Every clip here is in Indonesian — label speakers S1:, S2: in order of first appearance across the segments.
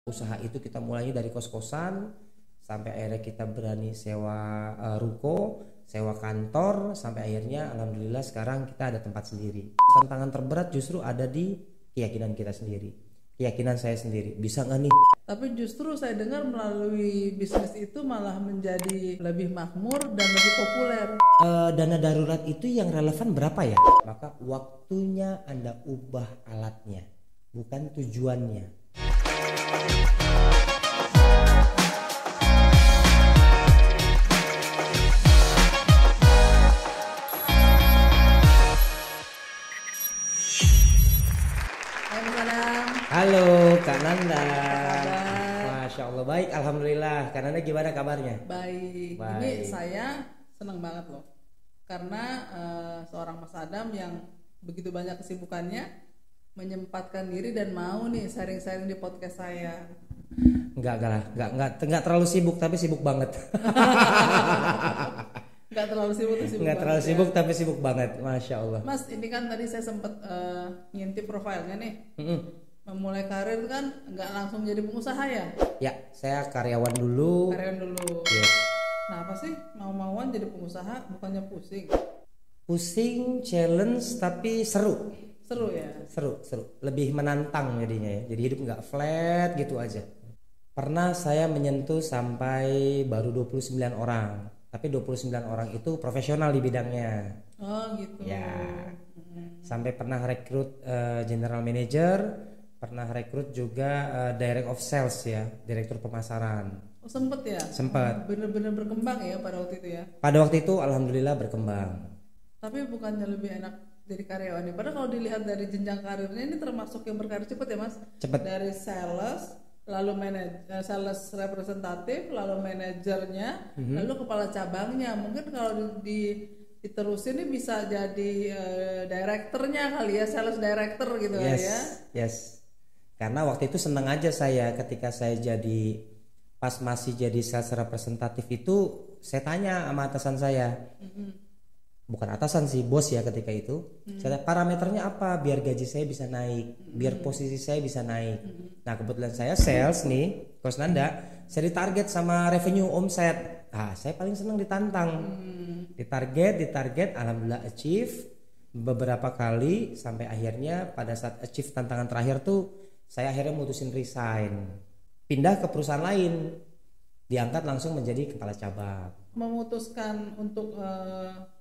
S1: Usaha itu kita mulainya dari kos-kosan sampai akhirnya kita berani sewa ruko, sewa kantor, sampai akhirnya alhamdulillah sekarang kita ada tempat sendiri. Tantangan terberat justru ada di keyakinan kita sendiri, keyakinan saya sendiri, bisa nggak nih?
S2: Tapi justru saya dengar melalui bisnis itu malah menjadi lebih makmur dan lebih populer.
S1: Dana darurat itu yang relevan berapa ya? Maka waktunya Anda ubah alatnya, bukan tujuannya. Halo Kak Nanda. Masya Allah, baik, alhamdulillah. Kak Nanda gimana kabarnya?
S2: Baik. Ini saya senang banget loh, karena seorang Mas Adam yang begitu banyak kesibukannya menyempatkan diri dan mau nih sharing-sharing di podcast saya.
S1: Enggak terlalu sibuk, tapi sibuk banget.
S2: Enggak terlalu sibuk,
S1: enggak terlalu sibuk, tapi sibuk banget, Masya Allah.
S2: Mas, ini kan tadi saya sempat ngintip profilnya nih. Memulai karir kan nggak langsung jadi pengusaha ya?
S1: Ya, saya karyawan dulu.
S2: Yes. Nah, apa sih mau-mauan jadi pengusaha, bukannya pusing?
S1: Pusing, challenge, tapi seru.
S2: Seru ya?
S1: Seru. Lebih menantang jadinya ya. Jadi hidup nggak flat gitu aja. Pernah saya menyentuh sampai baru 29 orang. Tapi 29 orang itu profesional di bidangnya.
S2: Oh gitu.
S1: Ya. Sampai pernah rekrut general manager. Pernah rekrut juga direct of sales ya, direktur pemasaran.
S2: Oh sempet ya?
S1: Sempet.
S2: Bener-bener berkembang ya pada waktu itu ya?
S1: Pada waktu itu alhamdulillah berkembang.
S2: Tapi bukannya lebih enak jadi karyawan ya? Padahal kalau dilihat dari jenjang karirnya ini termasuk yang berkarir cepet ya Mas?
S1: Cepet.
S2: Dari sales, lalu sales representatif, lalu manajernya, lalu kepala cabangnya. Mungkin kalau diterusin ini bisa jadi direkturnya kali ya, sales director gitu kali ya?
S1: Yes. Karena waktu itu senang aja saya ketika saya pas masih jadi sales representatif itu saya tanya sama atasan saya, bukan atasan sih, bos ya ketika itu. Saya tanya, parameternya apa biar gaji saya bisa naik, biar posisi saya bisa naik. Nah kebetulan saya sales nih, Coach Nanda, saya ditarget sama revenue omset. Saya paling senang ditantang, ditarget, alhamdulillah achieve beberapa kali sampai akhirnya pada saat achieve tantangan terakhir tuh saya akhirnya mutusin resign, pindah ke perusahaan lain, diangkat langsung menjadi kepala cabang.
S2: Memutuskan untuk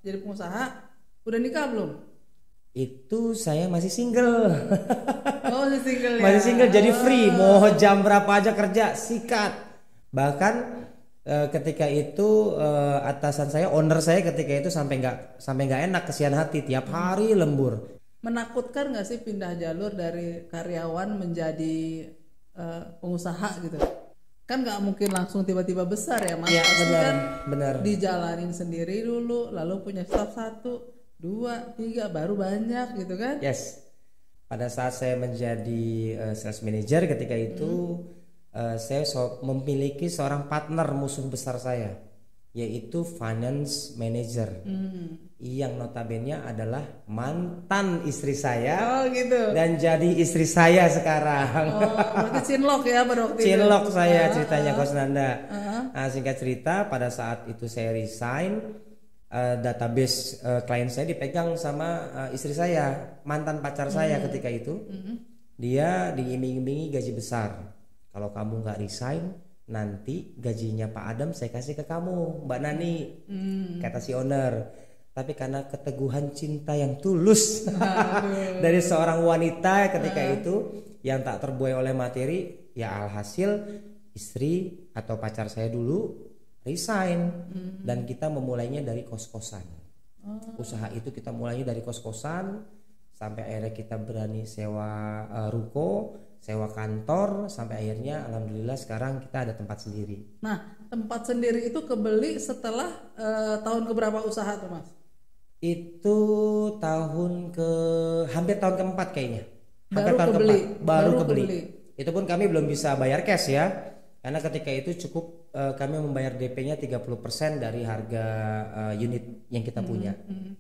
S2: jadi pengusaha, udah nikah belum?
S1: Itu saya masih single.
S2: Oh masih single ya?
S1: Masih single, jadi free, mau jam berapa aja kerja, sikat. Bahkan ketika itu atasan saya, owner saya ketika itu sampai nggak enak, kesian hati, tiap hari lembur.
S2: Menakutkan nggak sih pindah jalur dari karyawan menjadi pengusaha gitu? Kan nggak mungkin langsung tiba-tiba besar ya Mas?
S1: Ya,
S2: pasti
S1: benar.
S2: Dijalanin sendiri dulu, lalu punya staff 1, 2, 3, baru banyak gitu kan?
S1: Yes. Pada saat saya menjadi sales manager ketika itu saya memiliki seorang partner musuh besar saya, yaitu finance manager. Yang notabene adalah mantan istri saya.
S2: Oh gitu.
S1: Dan jadi istri saya sekarang.
S2: Oh, berarti cinlok ya pada waktu itu.
S1: Cinlok saya ceritanya Coach Nanda. Nah, singkat cerita pada saat itu saya resign, database klien saya dipegang sama istri saya, mantan pacar saya ketika itu. Dia diiming-imingi gaji besar. Kalau kamu nggak resign, nanti gajinya Pak Adam saya kasih ke kamu, Mbak Nani, kata si owner. Tapi karena keteguhan cinta yang tulus dari seorang wanita ketika itu yang tak terbuai oleh materi, ya alhasil istri atau pacar saya dulu resign dan kita memulainya dari kos-kosan. Usaha itu kita mulainya dari kos-kosan sampai akhirnya kita berani sewa ruko, sewa kantor, sampai akhirnya alhamdulillah sekarang kita ada tempat sendiri.
S2: Nah, tempat sendiri itu kebeli setelah tahun keberapa usaha tuh Mas?
S1: Itu hampir tahun keempat kayaknya.
S2: Baru kebeli.
S1: Itu pun kami belum bisa bayar cash ya. Karena ketika itu cukup kami membayar DP-nya 30% dari harga unit yang kita punya.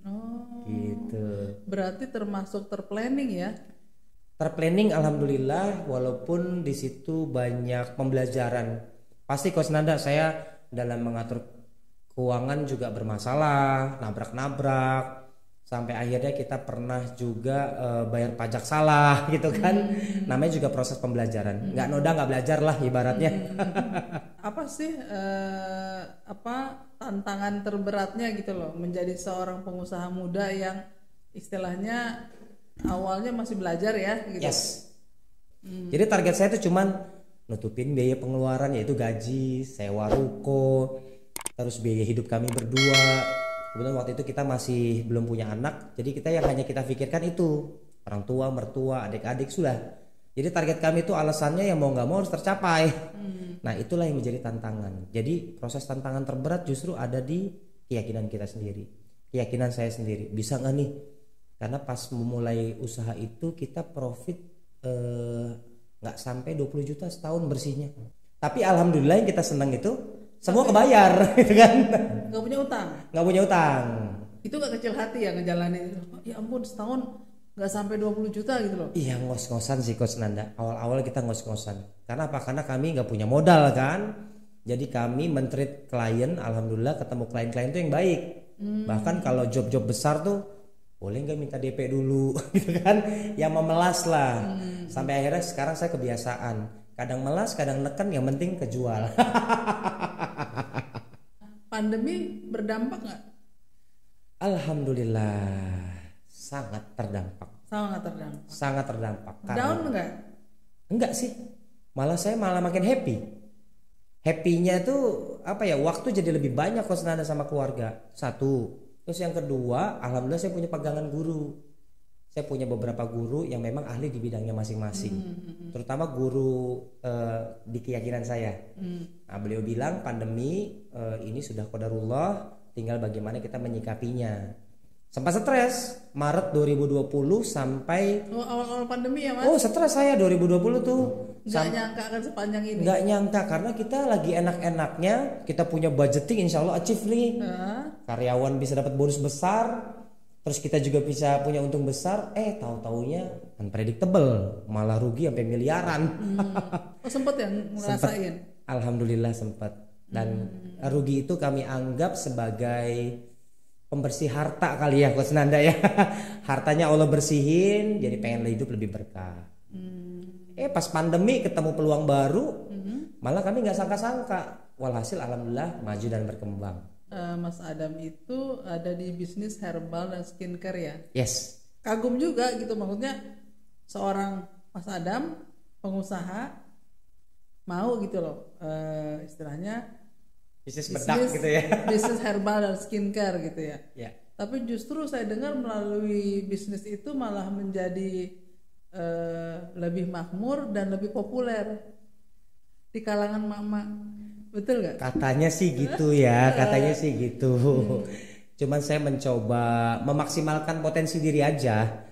S2: Oh.
S1: Gitu.
S2: Berarti termasuk terplanning ya?
S1: Terplanning alhamdulillah, walaupun di situ banyak pembelajaran. Pasti Coach Nanda, saya dalam mengatur keuangan juga bermasalah, nabrak-nabrak. Sampai akhirnya kita pernah juga bayar pajak salah gitu kan. Namanya juga proses pembelajaran. Nggak noda nggak belajar lah ibaratnya.
S2: Apa sih tantangan terberatnya gitu loh menjadi seorang pengusaha muda yang istilahnya awalnya masih belajar ya gitu.
S1: Yes. Jadi target saya itu cuman nutupin biaya pengeluaran, yaitu gaji, sewa ruko, terus biaya hidup kami berdua. Kebetulan waktu itu kita masih belum punya anak, jadi kita yang hanya kita pikirkan itu orang tua, mertua, adik-adik sudah. Jadi target kami itu alasannya yang mau nggak mau harus tercapai. Nah itulah yang menjadi tantangan. Jadi proses tantangan terberat justru ada di keyakinan kita sendiri, keyakinan saya sendiri. Bisa nggak nih? Karena pas memulai usaha itu kita profit nggak sampai 20 juta setahun bersihnya. Tapi alhamdulillah yang kita senang itu semua kebayar gitu kan.
S2: Nggak punya utang.
S1: Nggak punya utang.
S2: Itu gak kecil hati ya ngejalanin. Ya ampun, setahun nggak sampai 20 juta gitu loh.
S1: Iya, ngos-ngosan sih Coach Nanda. Awal-awal kita ngos-ngosan. Karena apa? Karena kami nggak punya modal kan. Jadi kami men-treat klien, alhamdulillah ketemu klien-klien itu yang baik. Bahkan kalau job-job besar tuh boleh nggak minta DP dulu gitu kan, yang memelas lah. Sampai akhirnya sekarang saya kebiasaan, kadang melas kadang neken, yang penting kejual.
S2: Pandemi berdampak nggak?
S1: Alhamdulillah sangat terdampak. Sangat terdampak.
S2: Down nggak?
S1: Enggak sih, malah saya malah makin happy. Happynya itu apa ya, waktu jadi lebih banyak Coach Nanda sama keluarga. Satu. Terus yang kedua, alhamdulillah saya punya pegangan guru. Saya punya beberapa guru yang memang ahli di bidangnya masing-masing. Terutama guru di keyakinan saya. Nah, beliau bilang pandemi ini sudah qadarullah, tinggal bagaimana kita menyikapinya. Sempat stres Maret 2020 sampai
S2: awal-awal pandemi ya Mas?
S1: Oh, stres saya 2020 tuh.
S2: Nggak nyangka akan sepanjang ini.
S1: Nggak nyangka, karena kita lagi enak-enaknya, kita punya budgeting insya Allah achieve nih. Karyawan bisa dapat bonus besar, terus kita juga bisa punya untung besar. Tahu-taunya unpredictable, malah rugi sampai miliaran.
S2: Oh, sempet ya ngerasain?
S1: Alhamdulillah sempat. Dan rugi itu kami anggap sebagai pembersih harta kali ya Coach Nanda ya. Hartanya Allah bersihin, jadi pengen hidup lebih berkah. Pas pandemi ketemu peluang baru, malah kami nggak sangka-sangka. Walhasil alhamdulillah maju dan berkembang.
S2: Mas Adam itu ada di bisnis herbal dan skincare ya?
S1: Yes.
S2: Kagum juga gitu, maksudnya seorang Mas Adam pengusaha mau gitu loh, istilahnya
S1: bisnis bedak gitu ya.
S2: Bisnis herbal dan skincare gitu ya.
S1: Ya.
S2: Tapi justru saya dengar melalui bisnis itu malah menjadi lebih makmur dan lebih populer di kalangan mama. Betul gak?
S1: Katanya sih gitu ya, katanya sih gitu. Cuman saya mencoba memaksimalkan potensi diri aja.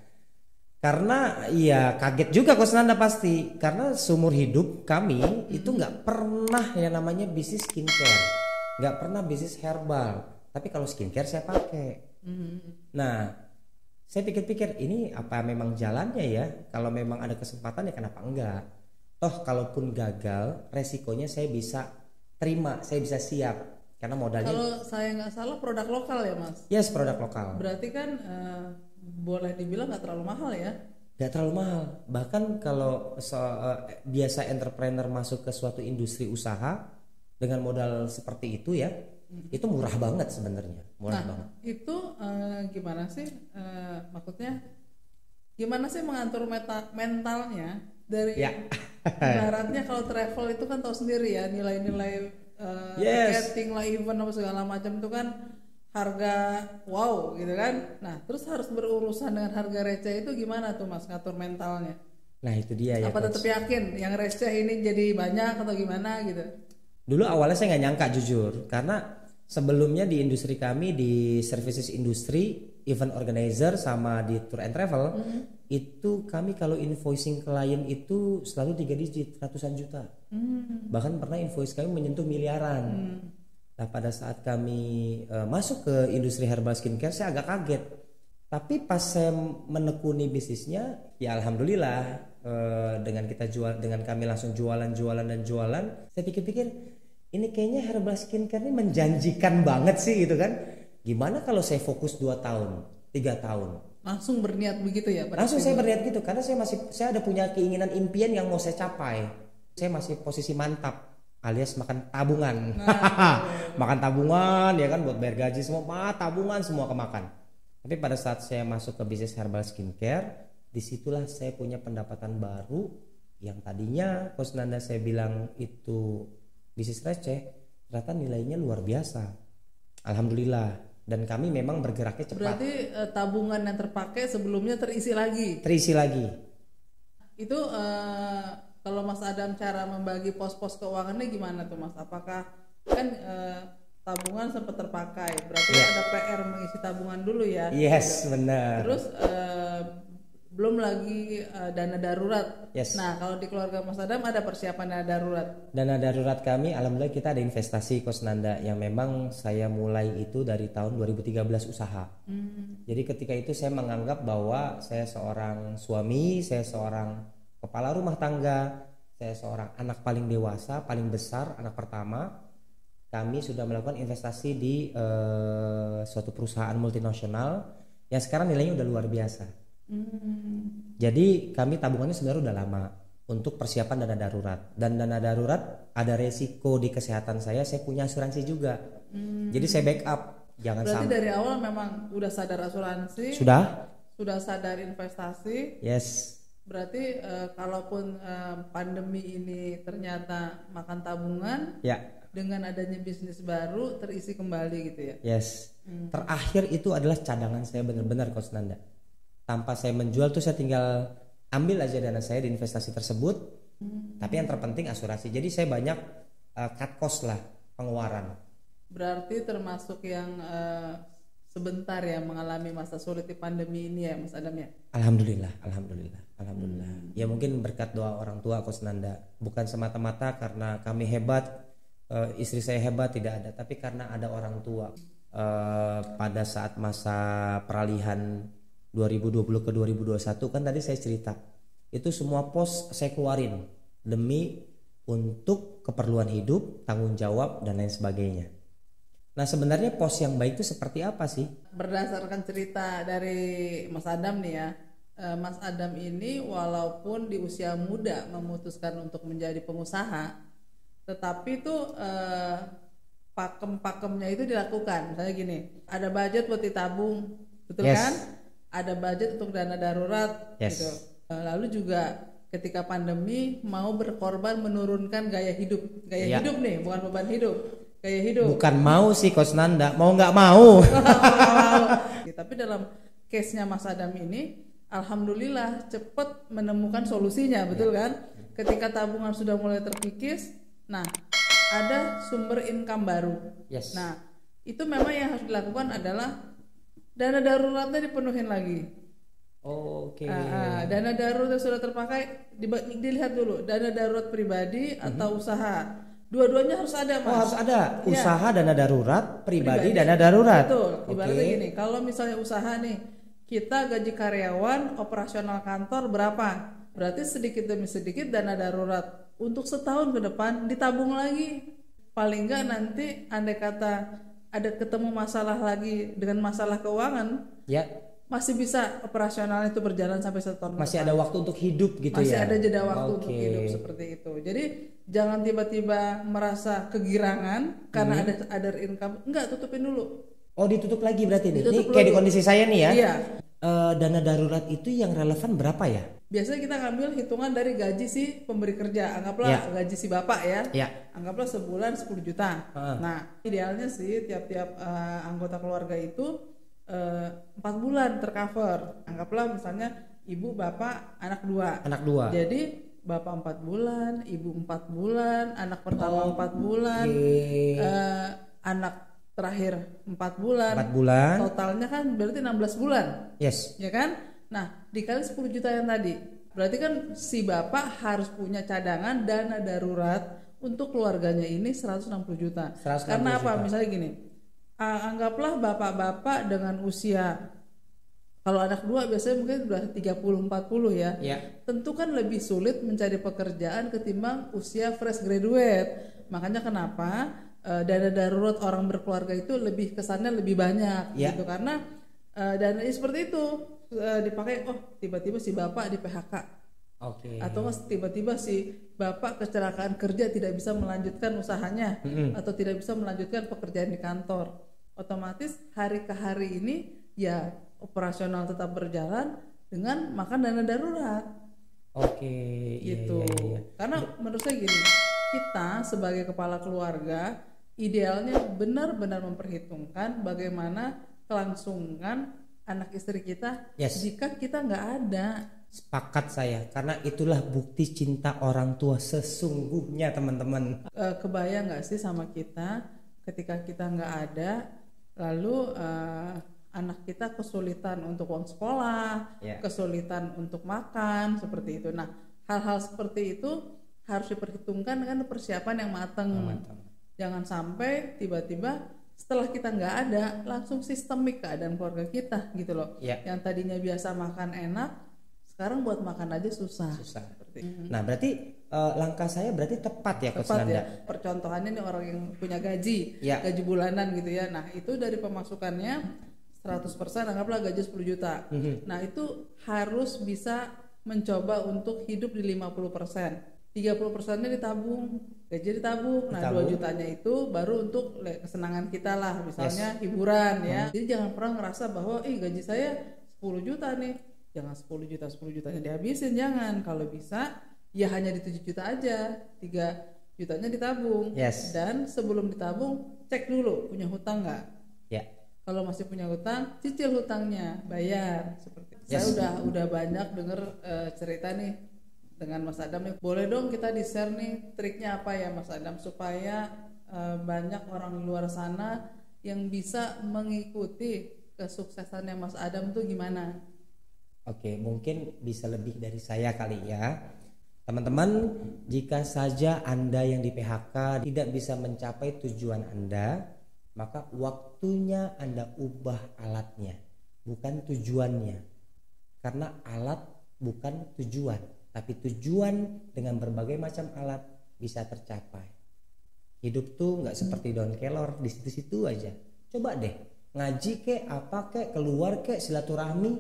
S1: Karena ya kaget juga Coach Nanda pasti, karena seumur hidup kami itu nggak pernah yang namanya bisnis skincare, nggak pernah bisnis herbal. Tapi kalau skincare saya pakai. Nah, saya pikir-pikir ini apa memang jalannya ya? Kalau memang ada kesempatan ya kenapa enggak? Toh kalaupun gagal, resikonya saya bisa terima, saya bisa siap. Karena modalnya.
S2: Kalau saya nggak salah produk lokal ya Mas?
S1: Yes, produk lokal.
S2: Berarti kan boleh dibilang nggak terlalu mahal ya?
S1: Nggak terlalu mahal. Bahkan kalau biasa entrepreneur masuk ke suatu industri usaha dengan modal seperti itu ya, itu murah banget sebenarnya, murah banget.
S2: Itu gimana sih? Maksudnya gimana sih mengatur mentalnya dari ibaratnya kalau travel itu kan tahu sendiri ya, nilai-nilai tiketing lah, event apa segala macam itu kan harga wow gitu kan. Nah terus harus berurusan dengan harga receh itu gimana tuh Mas ngatur mentalnya?
S1: Nah itu dia ya.
S2: Apa tetap yakin yang receh ini jadi banyak atau gimana gitu?
S1: Dulu awalnya saya nggak nyangka jujur, karena sebelumnya di industri kami, di services industri, event organizer sama di tour and travel, itu kami kalau invoicing klien itu selalu 3 digit, ratusan juta. Bahkan pernah invoice kami menyentuh miliaran. Nah pada saat kami masuk ke industri herbal skincare, saya agak kaget. Tapi pas saya menekuni bisnisnya, ya alhamdulillah, dengan kami langsung jualan dan jualan, saya pikir-pikir ini kayaknya herbal skincare ini menjanjikan banget sih gitu kan. Gimana kalau saya fokus 2 tahun, 3 tahun?
S2: Langsung berniat begitu ya?
S1: Langsung saya berniat gitu karena saya ada punya keinginan impian yang mau saya capai. Saya masih posisi mantap alias makan tabungan. Makan tabungan ya kan buat bayar gaji semua, tabungan semua kemakan. Tapi pada saat saya masuk ke bisnis herbal skincare, disitulah saya punya pendapatan baru yang tadinya Coach Nanda saya bilang itu bisnis receh, ternyata nilainya luar biasa. Alhamdulillah. Dan kami memang bergeraknya cepat.
S2: Berarti tabungan yang terpakai sebelumnya terisi lagi.
S1: Terisi lagi.
S2: Itu kalau Mas Adam cara membagi pos-pos keuangannya gimana tuh Mas? Apakah kan tabungan sempat terpakai, berarti ada PR mengisi tabungan dulu ya?
S1: Yes, benar.
S2: Terus belum lagi dana darurat.
S1: Yes.
S2: Nah, kalau di keluarga Mas Adam ada persiapan dana darurat?
S1: Dana darurat kami, alhamdulillah kita ada investasi Coach Nanda yang memang saya mulai itu dari tahun 2013 usaha. Jadi ketika itu saya menganggap bahwa saya seorang suami, saya seorang kepala rumah tangga, saya seorang anak paling dewasa, paling besar, anak pertama. Kami sudah melakukan investasi di suatu perusahaan multinasional yang sekarang nilainya udah luar biasa. Jadi kami tabungannya sebenarnya udah lama untuk persiapan dana darurat. Dan dana darurat ada resiko di kesehatan saya punya asuransi juga. Jadi saya backup. Jangan
S2: berarti
S1: sampai.
S2: Dari awal memang udah sadar asuransi.
S1: Sudah
S2: sadar investasi.
S1: Yes.
S2: Berarti kalaupun pandemi ini ternyata makan tabungan.
S1: Ya.
S2: Dengan adanya bisnis baru terisi kembali gitu ya.
S1: Yes. Terakhir itu adalah cadangan saya benar-benar Coach Nanda. Tanpa saya menjual tuh saya tinggal ambil aja dana saya di investasi tersebut. Tapi yang terpenting asuransi. Jadi saya banyak cut cost lah pengeluaran. Berarti
S2: termasuk yang sebentar ya mengalami masa sulit di pandemi ini ya Mas Adam ya.
S1: Alhamdulillah. Ya mungkin berkat doa orang tua Coach Nanda. Bukan semata-mata karena kami hebat. Istri saya hebat, tidak ada, tapi karena ada orang tua. Pada saat masa peralihan 2020 ke 2021 kan tadi saya cerita itu semua pos saya keluarin demi untuk keperluan hidup, tanggung jawab dan lain sebagainya. Nah sebenarnya pos yang baik itu seperti apa sih? Berdasarkan cerita dari Mas Adam nih ya, Mas Adam ini walaupun di usia muda memutuskan untuk menjadi pengusaha, tetapi tuh pakem-pakemnya itu dilakukan. Misalnya gini, ada budget buat ditabung, betul kan? Ada budget untuk dana darurat, gitu. Lalu juga ketika pandemi mau berkorban menurunkan gaya hidup nih, bukan beban hidup, gaya hidup. Bukan mau sih Coach Nanda, mau nggak mau. Tapi dalam case-nya Mas Adam ini, alhamdulillah cepat menemukan solusinya, betul kan? Ketika tabungan sudah mulai terkikis. Nah, ada sumber income baru. Yes. Nah, itu memang yang harus dilakukan adalah dana daruratnya dipenuhin lagi. Oke. Dana darurat sudah terpakai, dilihat dulu dana darurat pribadi atau usaha. Dua-duanya harus ada, Mas. Oh, harus ada. Usaha, dana darurat, pribadi. Dana darurat. Betul. Ibaratnya gini, kalau misalnya usaha nih, kita gaji karyawan, operasional kantor berapa? Berarti sedikit demi sedikit dana darurat untuk setahun ke depan ditabung lagi. Paling enggak nanti andai kata ada ketemu masalah lagi dengan masalah keuangan, ya masih bisa operasional itu berjalan sampai setahun. Masih ada waktu untuk hidup gitu. Masih ya. Masih ada jeda waktu untuk hidup seperti itu. Jadi jangan tiba-tiba merasa kegirangan karena ada other income. Enggak, tutupin dulu. Oh, ditutup lagi berarti nih. Ini kayak di kondisi saya nih ya. Iya. Dana darurat itu yang relevan berapa ya? Biasanya kita ngambil hitungan dari gaji si pemberi kerja. Anggaplah gaji si bapak ya. Anggaplah sebulan 10 juta. Nah, idealnya sih tiap-tiap anggota keluarga itu 4 bulan tercover. Anggaplah misalnya ibu, bapak, anak 2. Anak 2. Jadi bapak 4 bulan, ibu 4 bulan, anak pertama 4 bulan, anak terakhir 4 bulan. 4 bulan. Totalnya kan berarti 16 bulan. Yes. Ya kan? Nah, dikali 10 juta yang tadi. Berarti kan si bapak harus punya cadangan dana darurat untuk keluarganya ini 160 juta. 160 Karena apa? Juta. Misalnya gini. Anggaplah bapak-bapak dengan usia
S2: Kalau anak 2 biasanya mungkin udah 30-40 ya.
S1: Ya.
S2: Tentu kan lebih sulit mencari pekerjaan ketimbang usia fresh graduate. Makanya kenapa dana darurat orang berkeluarga itu lebih kesannya lebih banyak
S1: Ya.
S2: gitu, karena dana seperti itu dipakai, oh tiba-tiba si bapak di PHK.
S1: Oke.
S2: Atau tiba-tiba si bapak kecelakaan kerja tidak bisa melanjutkan usahanya atau tidak bisa melanjutkan pekerjaan di kantor, otomatis hari ke hari ini ya operasional tetap berjalan dengan makan dana darurat.
S1: Oke.
S2: Gitu.
S1: Iya.
S2: Karena menurut saya gini, kita sebagai kepala keluarga idealnya benar-benar memperhitungkan bagaimana kelangsungan anak istri kita jika kita nggak ada.
S1: Sepakat saya, karena itulah bukti cinta orang tua sesungguhnya, teman-teman.
S2: Kebayang nggak sih sama kita ketika kita nggak ada, lalu anak kita kesulitan untuk uang sekolah, kesulitan untuk makan, seperti itu. Nah, hal-hal seperti itu harus diperhitungkan dengan persiapan yang matang. Jangan sampai tiba-tiba setelah kita nggak ada langsung sistemik keadaan keluarga kita gitu loh. Yang tadinya biasa makan enak, sekarang buat makan aja susah.
S1: Nah, berarti langkah saya berarti tepat ya, Coach Nanda.
S2: Ya. Percontohannya nih orang yang punya gaji bulanan gitu ya. Nah, itu dari pemasukannya 100%, anggaplah gaji 10 juta. Nah, itu harus bisa mencoba untuk hidup di 50%. 30%-nya ditabung, gaji ditabung. Nah, 2 jutanya itu baru untuk kesenangan kita lah, misalnya hiburan ya. Jadi jangan pernah ngerasa bahwa gaji saya 10 juta nih. Jangan 10 jutanya dihabisin, jangan. Kalau bisa ya hanya di 7 juta aja, 3 jutanya ditabung. Dan sebelum ditabung cek dulu punya hutang nggak. Kalau masih punya hutang, cicil hutangnya, bayar seperti itu. Saya udah banyak denger cerita nih dengan Mas Adam nih. Boleh dong kita di-share nih triknya apa ya Mas Adam, supaya banyak orang di luar sana yang bisa mengikuti kesuksesannya Mas Adam tuh gimana?
S1: Oke, mungkin bisa lebih dari saya kali ya. Teman-teman, jika saja Anda yang di PHK tidak bisa mencapai tujuan Anda, maka waktunya Anda ubah alatnya, bukan tujuannya. Karena alat bukan tujuan, tapi tujuan dengan berbagai macam alat bisa tercapai. Hidup tuh nggak seperti daun kelor di situ-situ aja. Coba deh ngaji kek, apa kek, keluar kek, silaturahmi,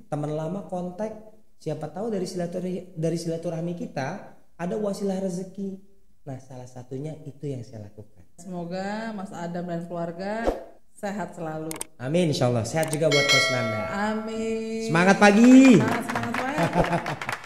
S1: teman lama kontak, siapa tahu dari silaturahmi kita ada wasilah rezeki. Nah, salah satunya itu yang saya lakukan.
S2: Semoga Mas Adam dan keluarga sehat selalu.
S1: Amin, insyaallah. Sehat juga buat Coach Nanda.
S2: Amin.
S1: Semangat pagi.
S2: Semangat.